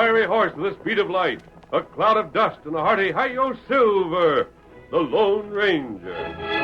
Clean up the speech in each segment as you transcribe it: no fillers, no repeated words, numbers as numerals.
fiery horse with the speed of light, a cloud of dust, and a hearty hi-yo Silver, the Lone Ranger.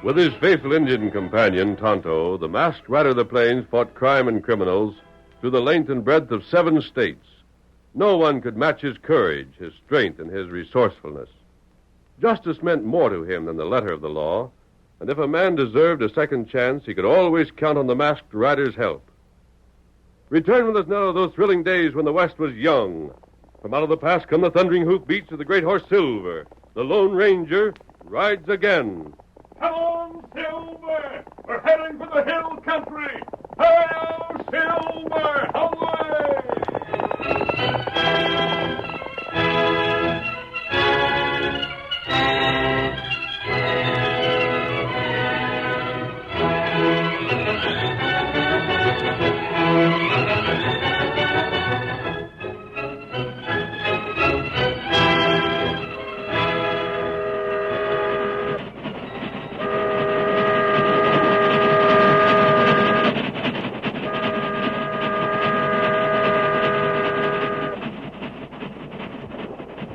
With his faithful Indian companion, Tonto, the masked rider of the plains fought crime and criminals through the length and breadth of 7 states. No one could match his courage, his strength, and his resourcefulness. Justice meant more to him than the letter of the law, and if a man deserved a second chance, he could always count on the masked rider's help. Return with us now to those thrilling days when the West was young. From out of the past come the thundering hoofbeats of the great horse Silver. The Lone Ranger rides again. Come on, Silver! We're heading for the hill country! Hi-yo, Silver! Away!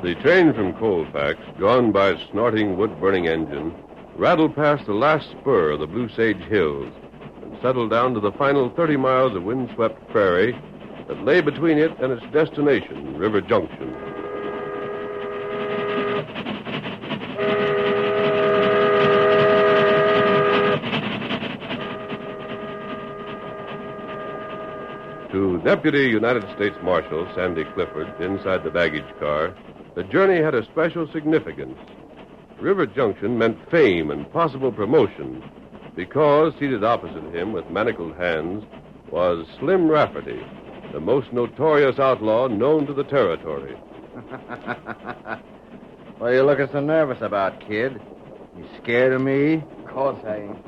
The train from Colfax, drawn by a snorting wood-burning engine, rattled past the last spur of the Blue Sage Hills and settled down to the final 30 miles of windswept prairie that lay between it and its destination, River Junction. To Deputy United States Marshal Sandy Clifford, inside the baggage car, the journey had a special significance. River Junction meant fame and possible promotion because seated opposite him with manacled hands was Slim Rafferty, the most notorious outlaw known to the territory. What are you looking so nervous about, kid? You scared of me? Of course I ain't.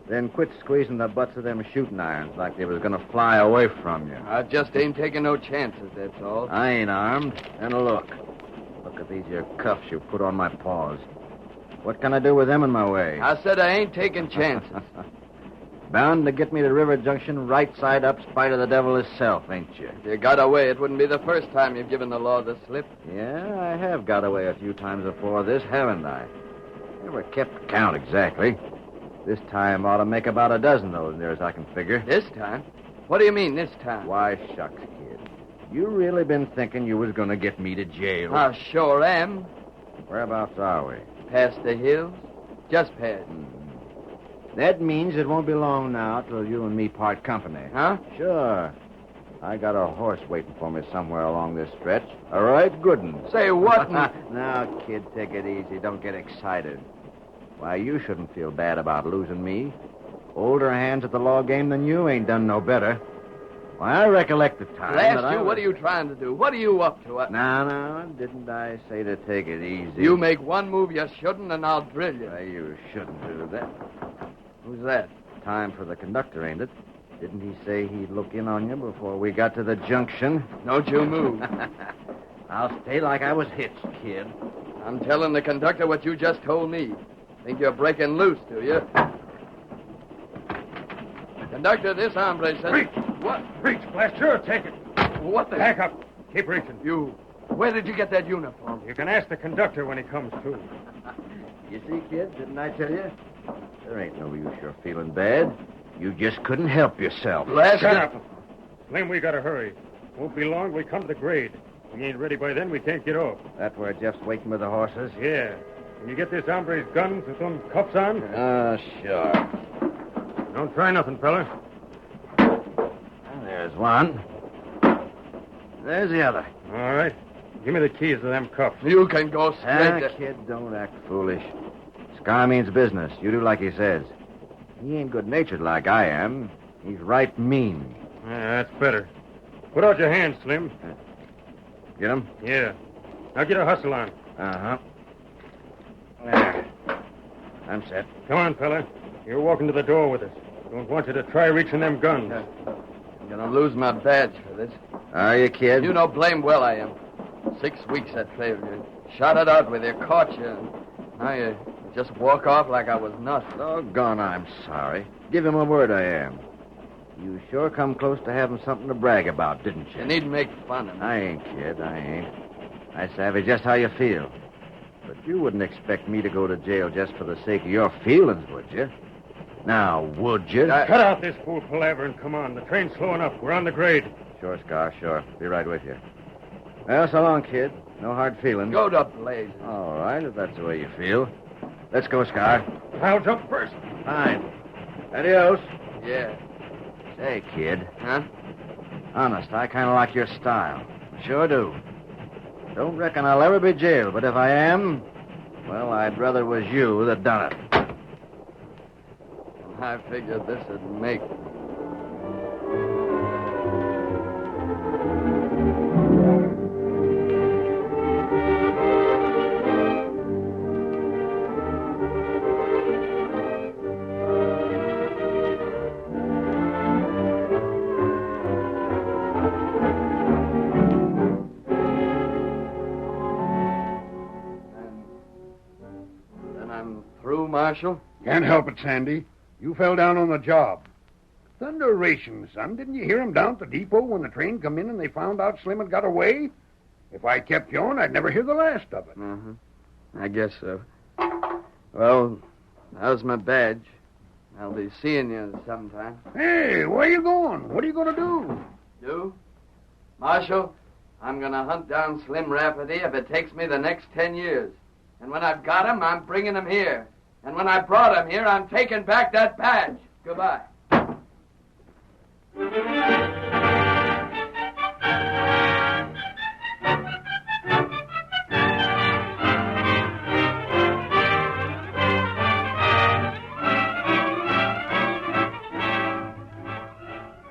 Then quit squeezing the butts of them shooting irons like they was going to fly away from you. I just ain't taking no chances, that's all. I ain't armed. And look at these here cuffs you put on my paws. What can I do with them in my way? I said I ain't taking chances. Bound to get me to River Junction right side up spite of the devil himself, ain't you? If you got away, it wouldn't be the first time you've given the law the slip. Yeah, I have got away a few times before this, haven't I? Never kept count exactly. This time ought to make about a dozen, though, as near as I can figure. This time? What do you mean, this time? Why, shucks, kid. You really been thinking you was going to get me to jail? I sure am. Whereabouts are we? Past the hills? Just past. That means it won't be long now till you and me part company. Huh? Sure. I got a horse waiting for me somewhere along this stretch. A right good one. Say what? Now, kid, take it easy. Don't get excited. Why, you shouldn't feel bad about losing me. Older hands at the law game than you ain't done no better. Well, I recollect the time. Blast you, what are you trying to do? What are you up to? No, didn't I say to take it easy? You make one move you shouldn't, and I'll drill you. Well, you shouldn't do that. Who's that? Time for the conductor, ain't it? Didn't he say he'd look in on you before we got to the junction? Don't you move. I'll stay like I was hitched, kid. I'm telling the conductor what you just told me. Think you're breaking loose, do you? Conductor, this hombre says... Reach! What? Reach, blast. Sure, take it. What the... Back up. Keep reaching. You... Where did you get that uniform? You can ask the conductor when he comes to. You see, kid, didn't I tell you? There ain't no use you're feeling bad. You just couldn't help yourself. Blast Shut it. up. Slim, we gotta hurry. Won't be long till we come to the grade. If we ain't ready by then, we can't get off. That where Jeff's waiting with the horses? Yeah. Can you get this hombre's guns with some cuffs on? Sure. Don't try nothing, fella. There's one. There's the other. All right. Give me the keys to them cuffs. You can go straight to... Kid, don't act foolish. Scar means business. You do like he says. He ain't good-natured like I am. He's right mean. Yeah, that's better. Put out your hands, Slim. Get him? Yeah. Now get a hustle on. Uh-huh. There. I'm set. Come on, fella. You're walking to the door with us. Don't want you to try reaching them guns. I'm gonna lose my badge for this. Are you, kid? You know blame well I am. 6 weeks that favor you. Shot it out with you, caught you. And now you just walk off like I was nuts. Doggone, I'm sorry. Give him a word I am. You sure come close to having something to brag about, didn't you? You needn't make fun of me. I ain't, kid. I ain't. I savvy just how you feel. But you wouldn't expect me to go to jail just for the sake of your feelings, would you? Now, would you? Cut out this fool palaver and come on. The train's slowing up. We're on the grade. Sure, Scar, sure. Be right with you. Well, so long, kid. No hard feelings. Go to blazes. All right, if that's the way you feel. Let's go, Scar. I'll jump first. Fine. Adios. Yeah. Say, kid. Huh? Honest, I kind of like your style. Sure do. Don't reckon I'll ever be jailed, but if I am, well, I'd rather it was you that done it. I figured this would make... Then I'm through, Marshal? Can't help it, Sandy. You fell down on the job. Thunderation, son. Didn't you hear him down at the depot when the train come in and they found out Slim had got away? If I kept you on, I'd never hear the last of it. Uh-huh. I guess so. Well, how's my badge? I'll be seeing you sometime. Hey, where you going? What are you going to do? You? Marshal, I'm going to hunt down Slim Rafferty if it takes me the next 10 years. And when I've got him, I'm bringing him here. And when I brought him here, I'm taking back that badge. Goodbye.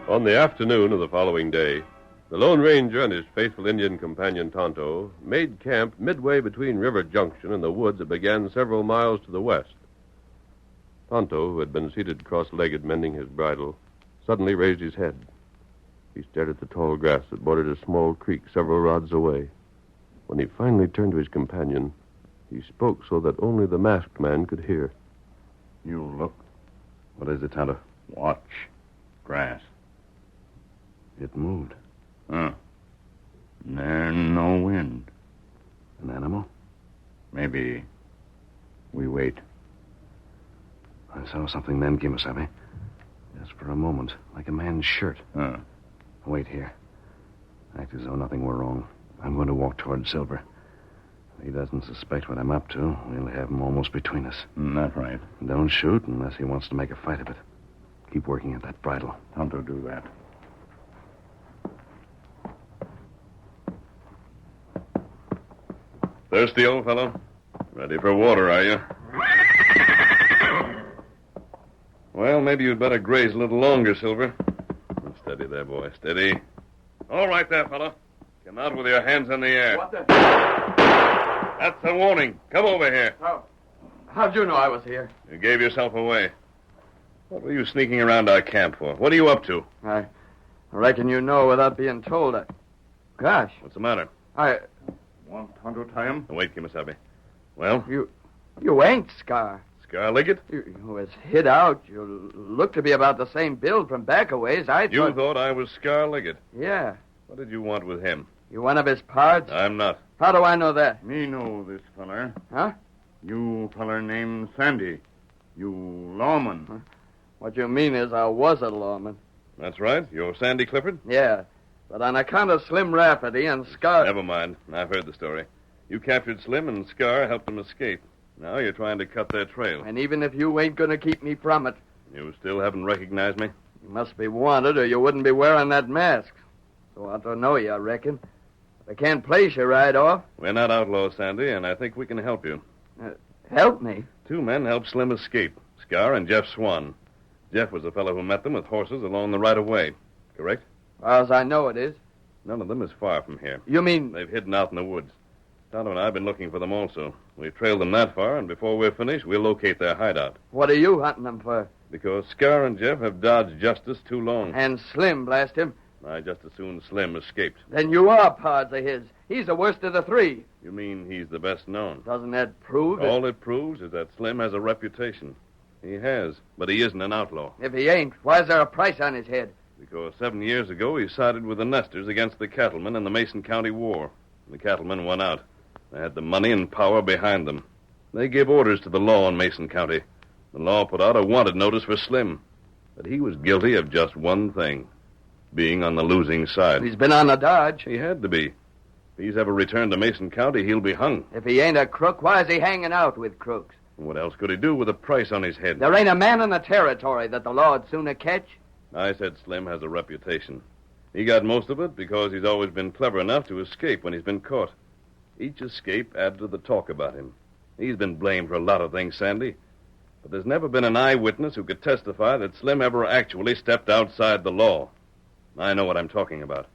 On the afternoon of the following day, the Lone Ranger and his faithful Indian companion Tonto made camp midway between River Junction and the woods that began several miles to the west. Tonto, who had been seated cross-legged mending his bridle, suddenly raised his head. He stared at the tall grass that bordered a small creek several rods away. When he finally turned to his companion, he spoke so that only the masked man could hear. You look. What is it, Tonto? Watch. Grass. It moved. Huh. There's no wind. An animal? Maybe we wait. I saw something then, Kimasabi. Just for a moment, like a man's shirt. Huh. Wait here. Act as though nothing were wrong. I'm going to walk toward Silver. If he doesn't suspect what I'm up to, we'll have him almost between us. That's right. Don't shoot unless he wants to make a fight of it. Keep working at that bridle. Tonto do that. Thirsty, old fellow? Ready for water, are you? Well, maybe you'd better graze a little longer, Silver. It's Steady there, boy. Steady. All right there, fella. Come out with your hands in the air. What the... That's a warning. Come over here. How'd you know I was here? You gave yourself away. What were you sneaking around our camp for? What are you up to? I reckon you know without being told. Gosh, What's the matter? Want Tonto tie him? Wait, Kimasabi. Well, you ain't Scar. Scar-Liggett? You was hid out. You look to be about the same build from back a ways. You thought I was Scar-Liggett. Yeah. What did you want with him? You one of his parts? I'm not. How do I know that? Me know this feller. Huh? You feller named Sandy. You lawman. What you mean is I was a lawman. That's right. You're Sandy Clifford? Yeah. But on account of Slim Rafferty and Scar... Never mind. I've heard the story. You captured Slim and Scar helped them escape. Now you're trying to cut their trail. And even if you ain't going to keep me from it, You still haven't recognized me? you must be wanted or you wouldn't be wearing that mask. So I don't know you, I reckon. I can't place you right off. We're not outlaws, Sandy, and I think we can help you. Help me. 2 men helped Slim escape. Scar and Jeff Swan. Jeff was the fellow who met them with horses along the right-of-way. Correct? Far as I know it is. None of them is far from here. You mean... They've hidden out in the woods. Tonto and I have been looking for them also. We've trailed them that far, and before we're finished, we'll locate their hideout. What are you hunting them for? Because Scar and Jeff have dodged justice too long. And Slim, blast him. I just as soon Slim escaped. Then you are pards of his. He's the worst of the 3. You mean he's the best known? Doesn't that prove it? All it proves is that Slim has a reputation. He has, but he isn't an outlaw. If he ain't, why is there a price on his head? Because 7 years ago he sided with the Nesters against the cattlemen in the Mason County War. The cattlemen won out. They had the money and power behind them. They gave orders to the law in Mason County. The law put out a wanted notice for Slim. But he was guilty of just one thing, being on the losing side. He's been on the dodge. He had to be. If he's ever returned to Mason County, he'll be hung. If he ain't a crook, why is he hanging out with crooks? What else could he do with a price on his head? There ain't a man in the territory that the law'd sooner catch. I said Slim has a reputation. He got most of it because he's always been clever enough to escape when he's been caught. Each escape added to the talk about him. He's been blamed for a lot of things, Sandy. But there's never been an eyewitness who could testify that Slim ever actually stepped outside the law. I know what I'm talking about.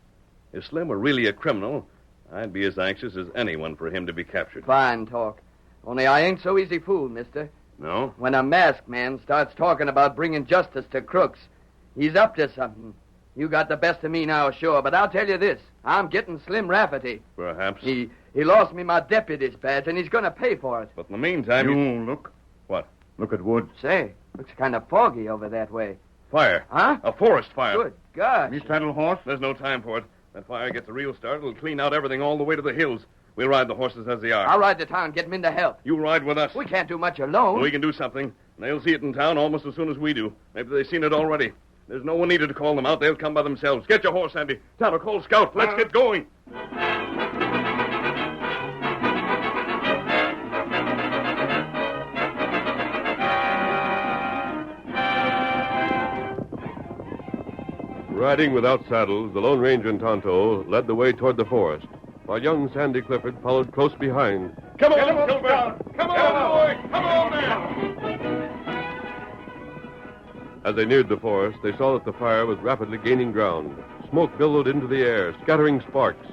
If Slim were really a criminal, I'd be as anxious as anyone for him to be captured. Fine talk. Only I ain't so easy fooled, mister. No? When a masked man starts talking about bringing justice to crooks, he's up to something. You got the best of me now, sure, but I'll tell you this. I'm getting Slim Rafferty. Perhaps. He lost me my deputy's badge, and he's going to pay for it. But in the meantime... You look. What? Look at woods. Say, looks kind of foggy over that way. Fire. Huh? A forest fire. Good gosh. Me saddle horse? There's no time for it. That fire gets a real start. It'll clean out everything all the way to the hills. We'll ride the horses as they are. I'll ride to town, get him in to help. You ride with us. We can't do much alone. We can do something. They'll see it in town almost as soon as we do. Maybe they've seen it already. There's no one needed to call them out. They'll come by themselves. Get your horse, Sandy. Tonto, call Scout. Let's get going. Riding without saddles, the Lone Ranger and Tonto led the way toward the forest, while young Sandy Clifford followed close behind. Come on, Silver. Come on, boy. Come on now. As they neared the forest, they saw that the fire was rapidly gaining ground. Smoke billowed into the air, scattering sparks.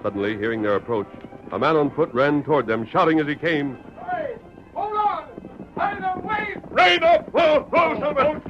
Suddenly, hearing their approach, a man on foot ran toward them, shouting as he came. Hey, hold on! Either way! Rain up! Whoa, Silver!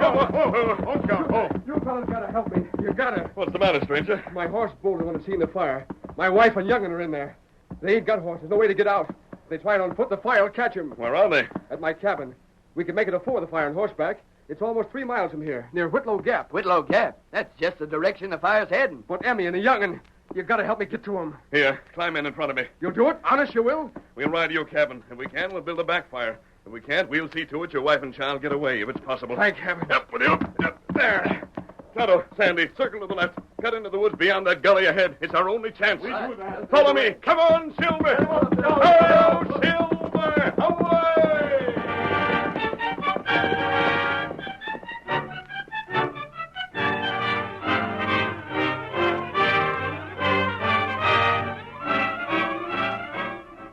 You fellas gotta help me. You gotta. What's the matter, stranger? My horse bolted when it seen the fire. My wife and young'un are in there. They ain't got horses. No way to get out. If they try it on foot, the fire will catch them. Where are they? At my cabin. We can make it afore the fire on horseback. It's almost 3 miles from here, near Whitlow Gap. Whitlow Gap. That's just the direction the fire's heading. But Emmy and the young'un, you gotta help me get to them. Here, climb in front of me. You'll do it? Honest, you will? We'll ride to your cabin. If we can, we'll build a backfire. If we can't, we'll see to it your wife and child get away, if it's possible. Thank heaven. Up with you. Up. There. Tonto, Sandy, circle to the left. Cut into the woods beyond that gully ahead. It's our only chance. We do that. Follow me. Come on, Silver. Oh, Silver. Away!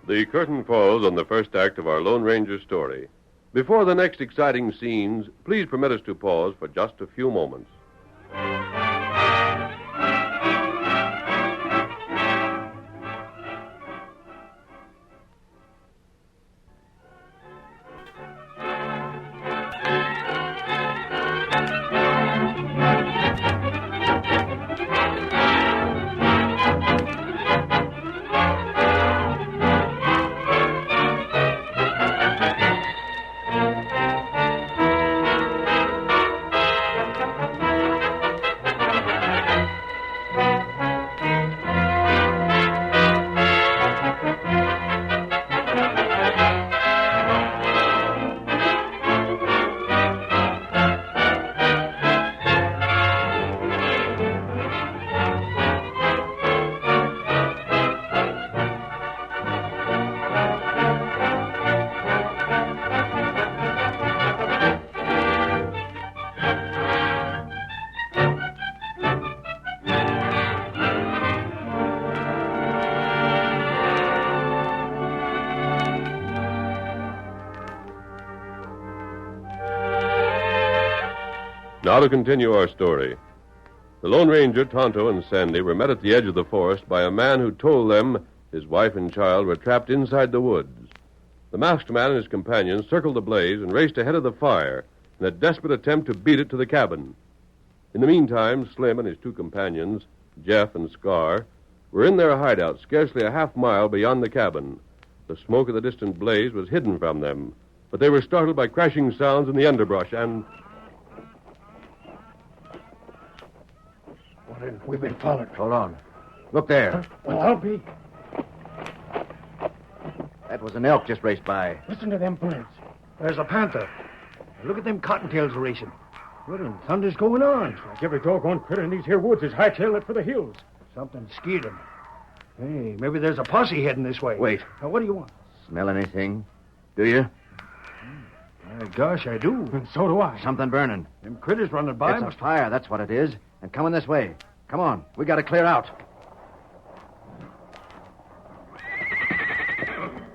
The curtain falls on the first act of our Lone Ranger story. Before the next exciting scenes, please permit us to pause for just a few moments. Now to continue our story. The Lone Ranger, Tonto, and Sandy were met at the edge of the forest by a man who told them his wife and child were trapped inside the woods. The masked man and his companions circled the blaze and raced ahead of the fire in a desperate attempt to beat it to the cabin. In the meantime, Slim and his two companions, Jeff and Scar, were in their hideout scarcely a half-mile beyond the cabin. The smoke of the distant blaze was hidden from them, but they were startled by crashing sounds in the underbrush and... We've been followed. Hold on. Look there. Well, I'll be. That was an elk just raced by. Listen to them birds. There's a panther. Look at them cottontails racing. What in thunder's going on? Like every doggone critter in these here woods is hightailing it for the hills. Something scared them. Hey, maybe there's a posse heading this way. Wait. Now, what do you want? Smell anything? Do you? Gosh, I do. And so do I. Something burning. Them critters running by It's a must... fire, that's what it is. And coming this way. Come on. We got to clear out.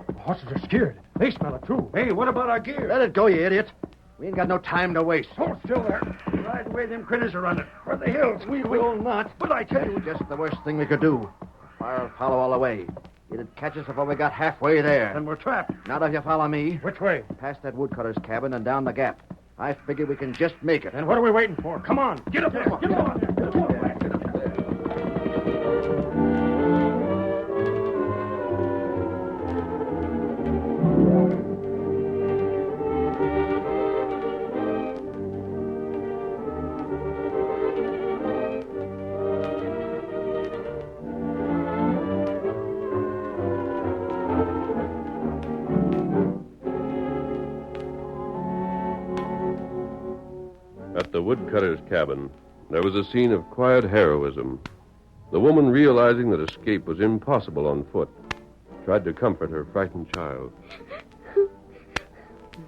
The horses are scared. They smell it, too. Hey, what about our gear? Let it go, you idiot. We ain't got no time to waste. Hold still there. Right away them critters are running. For the hills. We will not. But I tell you... Just the worst thing we could do. The fire will follow all the way. It'd catch us before we got halfway there. And we're trapped. Not if you follow me. Which way? Past that woodcutter's cabin and down the gap. I figure we can just make it. And what are we waiting for? Come on. Get up there. Get on. Get on. At the woodcutter's cabin, there was a scene of quiet heroism. The woman, realizing that escape was impossible on foot, tried to comfort her frightened child.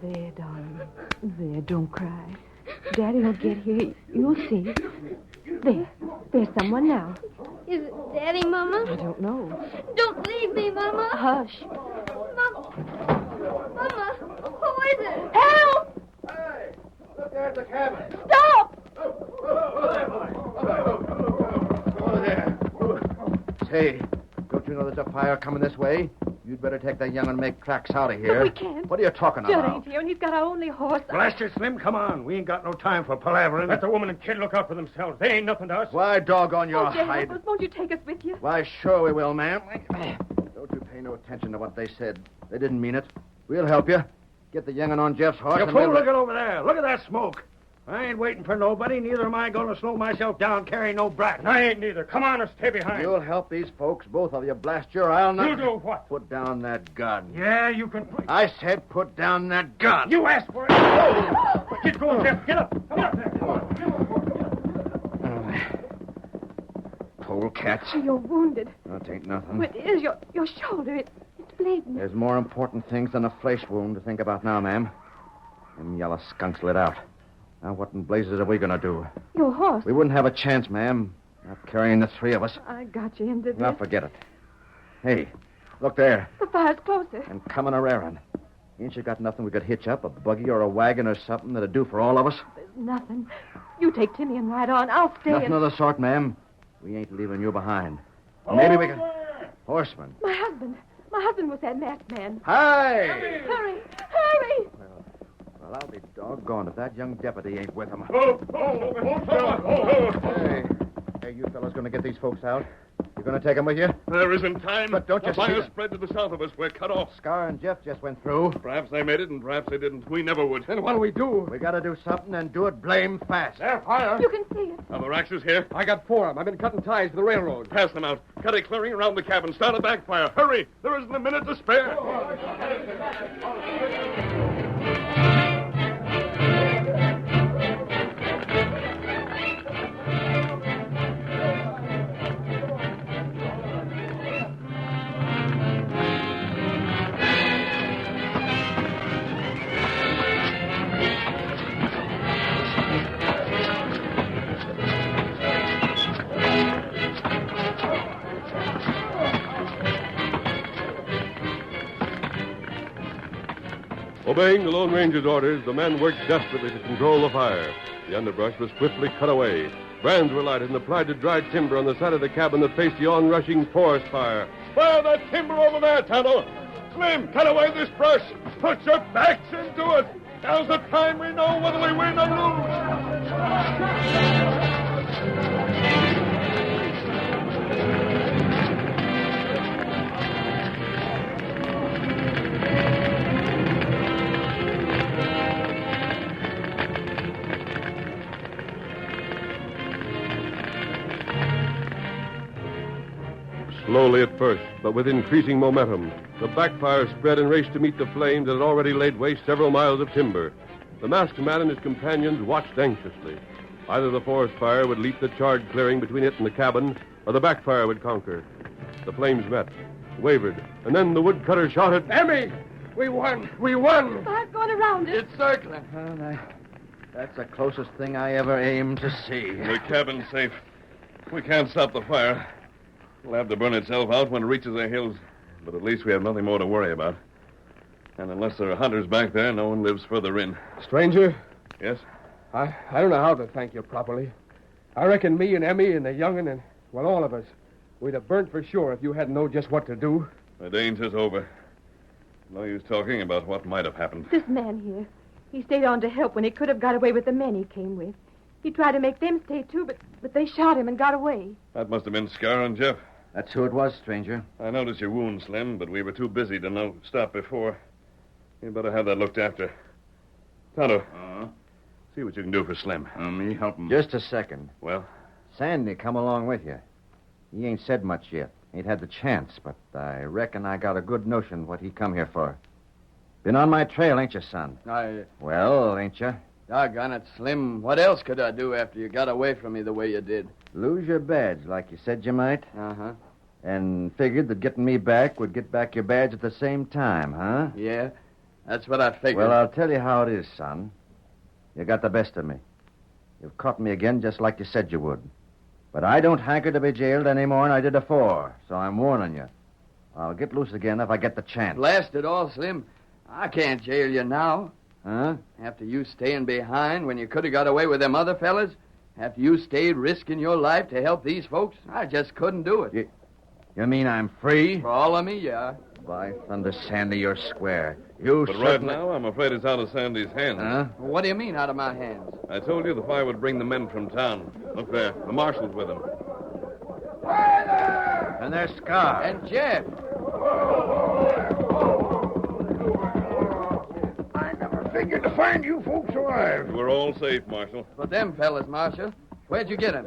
There, darling. There, don't cry. Daddy will get here. You'll see. There. There's someone now. Is it Daddy, Mama? I don't know. Don't leave me, Mama. Hush. Mama. Mama, who is it? Help! Hey, look there at the cabin. Stop! Oh, there. Say, don't you know there's a fire coming this way? You'd better take that young and make tracks out of here. But we can't. What are you talking Judd about? ain't here, and he's got our only horse. Blast it, Slim. Come on. We ain't got no time for palavering. Let the woman and kid look out for themselves. They ain't nothing to us. Why, doggone your Oh, Jay, hide. help us. Won't you take us with you? Why, sure we will, ma'am. Don't you pay no attention to what they said. They didn't mean it. We'll help you. Get the young'un on Jeff's horse You and fool, we'll... look at over there. Look at that smoke. I ain't waiting for nobody. Neither am I going to slow myself down carrying no brat. And I ain't neither. Come on or stay behind. You'll help these folks, both of you. Blast your I'll not... You do what? Put down that gun. Yeah, you can... I said put down that gun. You asked for it. Oh! Get going, Jeff. Get up. Come on there. Come on. Polecats. You're wounded. That ain't nothing. It is your shoulder. It's bleeding. There's more important things than a flesh wound to think about now, ma'am. Them yellow skunks lit out. Now, what in blazes are we going to do? Your horse. We wouldn't have a chance, ma'am. Not carrying the three of us. I got you into this. Now, forget it. Hey, look there. The fire's closer. And coming a raring. Ain't you got nothing we could hitch up? A buggy or a wagon or something that'd do for all of us? There's nothing. You take Timmy and ride on. I'll stay. Nothing of the sort, ma'am. We ain't leaving you behind. Maybe we can... Horseman. My husband. My husband was that masked man. Hi! Hurry! Hurry! Well, I'll be doggone if that young deputy ain't with him. Hey, you fellas going to get these folks out? You going to take them with you? There isn't time. But don't you the fire see- spread to the south of us. We're cut off. Scar and Jeff just went through. Perhaps they made it, and perhaps they didn't. We never would. Then what do we do? We got to do something and do it blame fast. There, fire. You can see it. Are the axes here? I got 4 of them. I've been cutting ties for the railroad. Pass them out. Cut a clearing around the cabin. Start a backfire. Hurry. There isn't a minute to spare. Obeying the Lone Ranger's orders, the men worked desperately to control the fire. The underbrush was swiftly cut away. Brands were lighted and applied to dry timber on the side of the cabin that faced the onrushing forest fire. Fire that timber over there, Tonto. Slim, cut away this brush. Put your backs into it. Now's the time we know whether we win or lose. Slowly at first, but with increasing momentum, the backfire spread and raced to meet the flames that had already laid waste several miles of timber. The masked man and his companions watched anxiously. Either the forest fire would leap the charred clearing between it and the cabin, or the backfire would conquer. The flames met, wavered, and then the woodcutter shouted, Emmy! We won! We won! I've gone around it. It's circling. Well, that's the closest thing I ever aimed to see. The cabin's safe. We can't stop the fire. It'll have to burn itself out when it reaches the hills. But at least we have nothing more to worry about. And unless there are hunters back there, no one lives further in. Stranger, Yes? I don't know how to thank you properly. I reckon me and Emmy and the young'un and, well, all of us, we'd have burnt for sure if you hadn't known just what to do. The danger's over. No use talking about what might have happened. This man here, he stayed on to help when he could have got away with the men he came with. He tried to make them stay, too, but they shot him and got away. That must have been Scar and Jeff. That's who it was, stranger. I noticed your wound, Slim, but we were too busy to know stop before. You'd better have that looked after. Tonto, see what you can do for Slim. Me help him. Just a second. Well? Sandy come along with you. He ain't said much yet. Ain't had the chance, but I reckon I got a good notion what he come here for. Been on my trail, ain't you, son? Well, ain't you? Doggone it, Slim. What else could I do after you got away from me the way you did? Lose your badge, like you said you might. Uh-huh. And figured that getting me back would get back your badge at the same time, huh? Yeah, that's what I figured. Well, I'll tell you how it is, son. You got the best of me. You've caught me again just like you said you would. But I don't hanker to be jailed any more than I did afore, so I'm warning you. I'll get loose again if I get the chance. Blast it all, Slim. I can't jail you now. Huh? After you staying behind when you could have got away with them other fellas, after you stayed risking your life to help these folks, I just couldn't do it. You mean I'm free? For all of me, yeah. By thunder, Sandy, you're square. You But right now, I'm afraid it's out of Sandy's hands. Huh? What do you mean, out of my hands? I told you the fire would bring the men from town. Look there, the marshal's with them. And there's Scar. And Jeff. I never figured to find you folks alive. We're all safe, Marshal. But them fellas, Marshal, where'd you get them?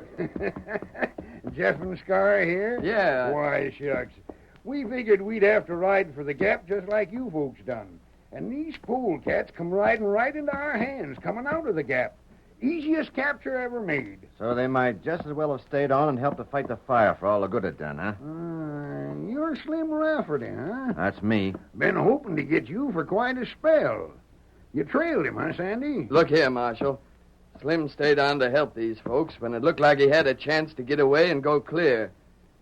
Jeff and Scar here? Yeah. Why, shucks. We figured we'd have to ride for the Gap just like you folks done. And these polecats come riding right into our hands, coming out of the Gap. Easiest capture ever made. So they might just as well have stayed on and helped to fight the fire for all the good it done, huh? You're Slim Rafferty, huh? That's me. Been hoping to get you for quite a spell. You trailed him, huh, Sandy? Look here, Marshal. Slim stayed on to help these folks when it looked like he had a chance to get away and go clear.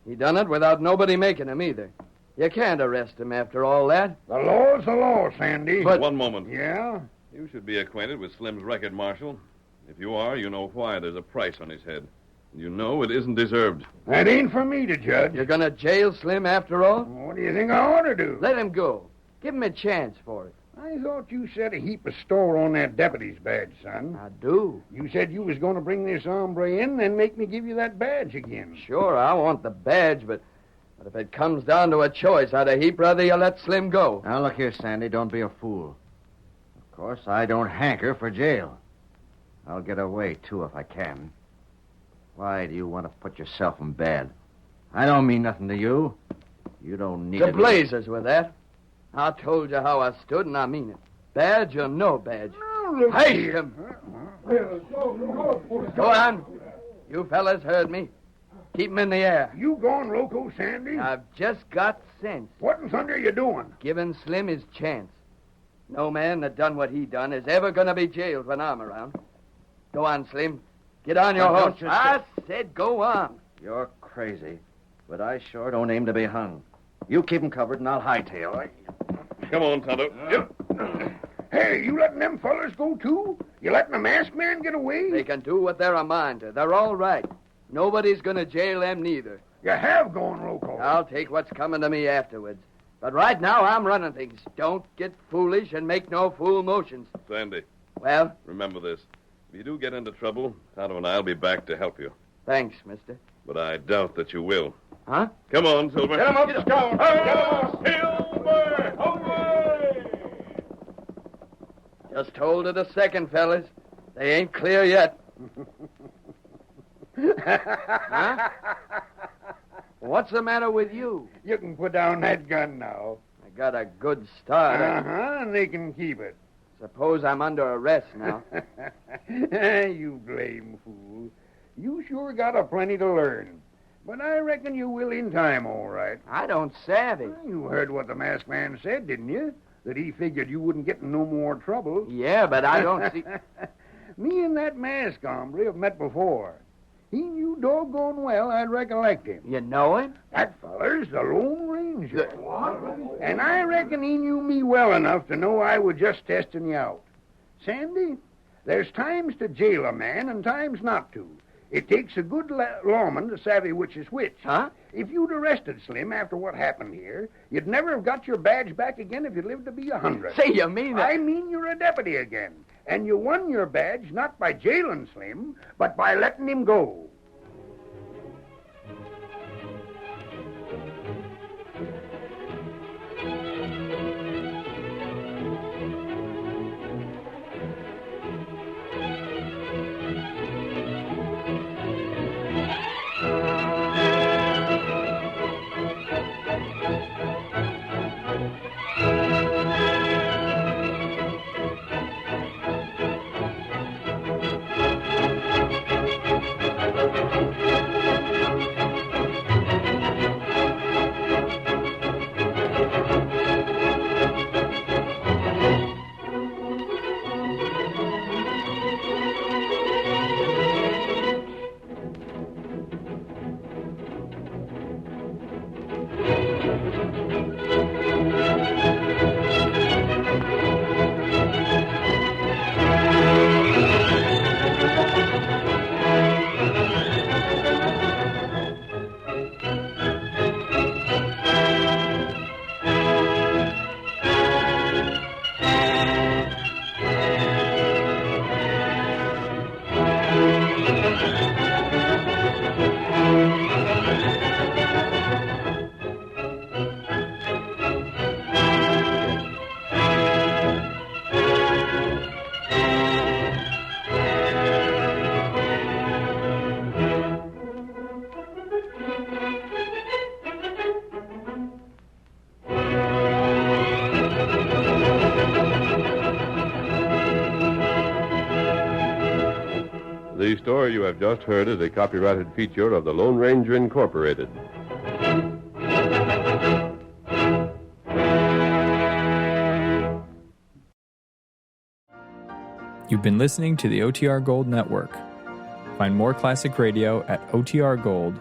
He done it without nobody making him either. You can't arrest him after all that. The law's the law, Sandy. But one moment. Yeah? You should be acquainted with Slim's record, Marshal. If you are, you know why there's a price on his head. You know it isn't deserved. That ain't for me to judge. You're going to jail Slim after all? What do you think I ought to do? Let him go. Give him a chance for it. I thought you set a heap of store on that deputy's badge, son. I do. You said you was going to bring this hombre in, then make me give you that badge again. Sure, I want the badge, but if it comes down to a choice, I'd a heap rather you let Slim go. Now, look here, Sandy. Don't be a fool. Of course, I don't hanker for jail. I'll get away, too, if I can. Why do you want to put yourself in bad? I don't mean nothing to you. You don't need The it. blazers with that. I told you how I stood, and I mean it. Badge or no badge. Haste him. Go on. You fellas heard me. Keep him in the air. You gone loco, Sandy? I've just got sense. What in thunder are you doing? Giving Slim his chance. No man that done what he done is ever going to be jailed when I'm around. Go on, Slim. Get on your horse. I said go on. You're crazy, but I sure don't aim to be hung. You keep him covered, and I'll hightail. Come on, Tonto. Yep. Hey, you letting them fellers go, too? You letting the masked man get away? They can do what they're a mind to. They're all right. Nobody's going to jail them neither. You have gone loco. I'll take what's coming to me afterwards. But right now, I'm running things. Don't get foolish and make no fool motions. Sandy, Well, remember this. If you do get into trouble, Tonto and I'll be back to help you. thanks, mister. But I doubt that you will. Huh? Come on, Silver. Get him up, Scout! Silver! Away! Just hold it a second, fellas. They ain't clear yet. Huh? What's the matter with you? You can put down that gun now. I got a good start. Uh-huh, and they can keep it. Suppose I'm under arrest now. You blame fool. You sure got a plenty to learn. But I reckon you will in time, all right. I don't savvy. You heard what the masked man said, didn't you? That he figured you wouldn't get in no more trouble. Yeah, but I don't see... Me and that masked hombre have met before. He knew doggone well I'd recollect him. You know him? That feller's the Lone Ranger. And I reckon he knew me well enough to know I was just testing you out. Sandy, there's times to jail a man and times not to. It takes a good lawman to savvy which is which. Huh? If you'd arrested Slim after what happened here, you'd never have got your badge back again if you lived to be 100. Say, you mean that... I mean you're a deputy again. And you won your badge not by jailing Slim, but by letting him go. The story you have just heard is a copyrighted feature of the Lone Ranger Incorporated. You've been listening to the OTR Gold Network. Find more classic radio at otrgold.com.